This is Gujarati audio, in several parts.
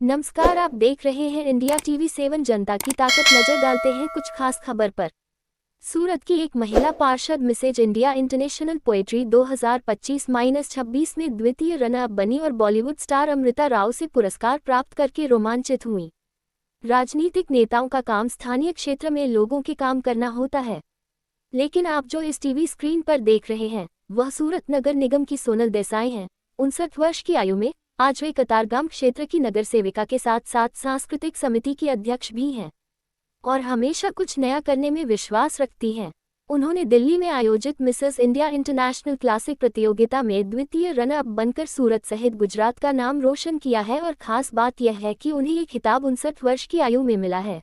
नमस्कार, आप देख रहे हैं इंडिया टीवी 7 जनता की ताकत। नजर डालते हैं कुछ खास खबर पर। सूरत की एक महिला पार्षद मिसेज इंडिया इंटरनेशनल पोएट्री 2025-26 में द्वितीय रनर-अप बनी और बॉलीवुड स्टार अमृता राव से पुरस्कार प्राप्त करके रोमांचित हुई। राजनीतिक नेताओं का काम स्थानीय क्षेत्र में लोगों के काम करना होता है, लेकिन आप जो इस टीवी स्क्रीन पर देख रहे हैं वह सूरत नगर निगम की सोनल देसाई हैं। 59 वर्ष की आयु में आज वे कतारगाम क्षेत्र की नगर सेविका के साथ साथ सांस्कृतिक समिति की अध्यक्ष भी हैं और हमेशा कुछ नया करने में विश्वास रखती हैं। उन्होंने दिल्ली में आयोजित मिसेस इंडिया इंटरनेशनल क्लासिक प्रतियोगिता में द्वितीय रनर अप बनकर सूरत सहित गुजरात का नाम रोशन किया है और खास बात यह है कि उन्हें ये खिताब 59 वर्ष की आयु में मिला है।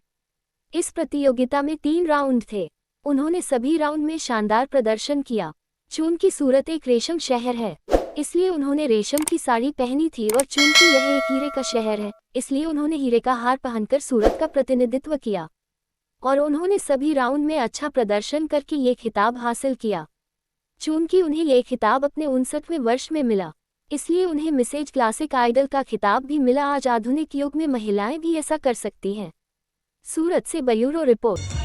इस प्रतियोगिता में 3 राउंड थे। उन्होंने सभी राउंड में शानदार प्रदर्शन किया। चूंकि सूरत एक रेशम शहर है, इसलिए उन्होंने रेशम की साड़ी पहनी थी और चूंकि यह एक हीरे का शहर है, इसलिए उन्होंने हीरे का हार पहनकर सूरत का प्रतिनिधित्व किया और उन्होंने सभी राउंड में अच्छा प्रदर्शन करके ये खिताब हासिल किया। चूंकि उन्हें ये खिताब अपने 59वें वर्ष में मिला, इसलिए उन्हें मिसेज क्लासिक आइडल का खिताब भी मिला। आज आधुनिक युग में महिलाएं भी ऐसा कर सकती हैं। सूरत से ब्यूरो रिपोर्ट।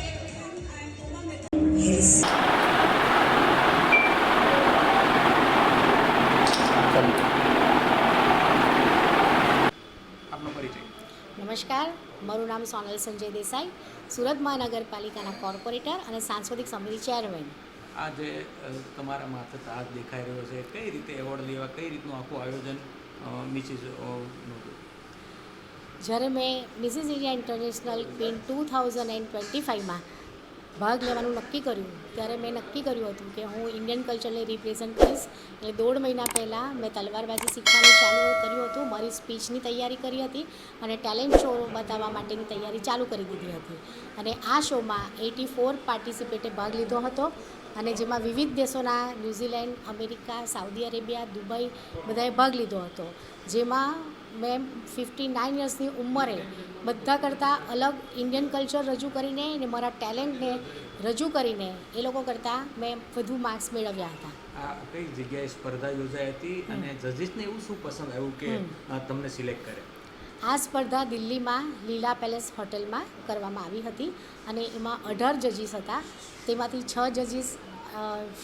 નમસ્કાર, મારું નામ સોનલ સંજય દેસાઈ, સુરત મહાનગરપાલિકાના કોર્પોરેટર અને સાંસ્કૃતિક સમિતિ ચેરમેન। આજે તમારા માથે તાજ દેખાઈ રહ્યો છે, કઈ રીતે એવોર્ડ લેવા, કઈ રીતનું આખું આયોજન મિસિસ જ્યારે મેં મિસિસ ઇન્ડિયા ઇન્ટરનેશનલ ક્વીન 2025માં ભાગ લેવાનું નક્કી કર્યું ત્યારે મેં નક્કી કર્યું હતું કે હું ઇન્ડિયન કલ્ચરને રિપ્રેઝન્ટ કરીશ। એટલે 1.5 મહિના પહેલાં મેં તલવારબાજી શીખવાનું ચાલુ કર્યું હતું, મારી સ્પીચની તૈયારી કરી હતી અને ટેલેન્ટ શો બતાવવા માટેની તૈયારી ચાલુ કરી દીધી હતી। અને આ શોમાં 84 પાર્ટિસિપેટે ભાગ લીધો હતો અને જેમાં વિવિધ દેશોના New Zealand, America, Saudi Arabia, Dubai બધાએ ભાગ લીધો હતો। જેમાં મેં 59 યર્સની ઉંમરે બધા કરતાં અલગ ઇન્ડિયન કલ્ચર રજૂ કરીને અને મારા ટેલેન્ટને રજૂ કરીને એ લોકો કરતાં મેં વધુ માર્ક્સ મેળવ્યા હતા। આ કઈ જગ્યાએ સ્પર્ધા યોજાઈ હતી અને જજીસને એવું શું પસંદ આવ્યું કે તમને સિલેક્ટ કરે? આ સ્પર્ધા દિલ્હીમાં લીલા પેલેસ હોટલમાં કરવામાં આવી હતી અને એમાં 18 જજીસ હતા। તેમાંથી 6 જજીસ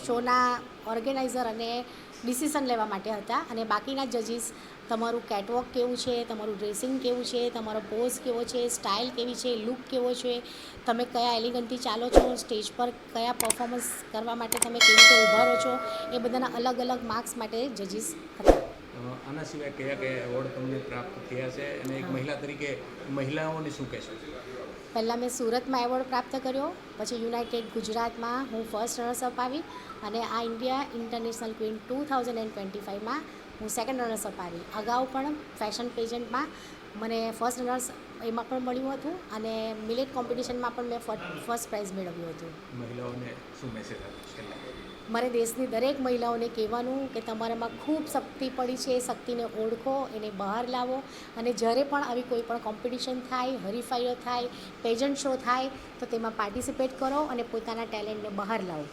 શોના ઓર્ગેનાઇઝર અને ડિસિઝન લેવા માટે હતા અને બાકીના જજીસ તમારું કેટવોક કેવું છે, તમારું ડ્રેસિંગ કેવું છે, તમારો પોઝ કેવો છે, સ્ટાઇલ કેવી છે, લુક કેવો છે, તમે કયા એલિગન્ટથી ચાલો છો, સ્ટેજ પર કયા પરફોર્મન્સ કરવા માટે તમે કેવી રીતે ઊભા રહો છો, એ બધાના અલગ અલગ માર્ક્સ માટે જજીસ હતા। આના સિવાય કયા કયા એવોર્ડ તમને પ્રાપ્ત થયા છે અને એક મહિલા તરીકે મહિલાઓને શું કહેશો? પહેલાં મેં સુરતમાં એવોર્ડ પ્રાપ્ત કર્યો, પછી યુનાઇટેડ ગુજરાતમાં હું ફર્સ્ટ રનર્સઅપ આવી અને આ ઇન્ડિયા ઇન્ટરનેશનલ ક્વીન 2025માં હું સેકન્ડ રનર્સઅપ આવી। અગાઉ પણ ફેશન પેજન્ટમાં મને ફર્સ્ટ રનર્સ એમાં પણ મળ્યું હતું અને મિલેટ કોમ્પિટિશનમાં પણ મેં ફર્સ્ટ પ્રાઇઝ મેળવ્યું હતું। મહિલાઓને શું મેસેજ આપશો? મારે દેશની દરેક મહિલાઓને કહેવાનું કે તમારામાં ખૂબ શક્તિ પડી છે, શક્તિને ઓળખો, એને બહાર લાવો અને જ્યારે પણ આવી કોઈ પણ કોમ્પિટિશન થાય, હરીફાઈઓ થાય, પેજન્ટ શો થાય તો તેમાં પાર્ટિસિપેટ કરો અને પોતાના ટેલેન્ટને બહાર લાવો।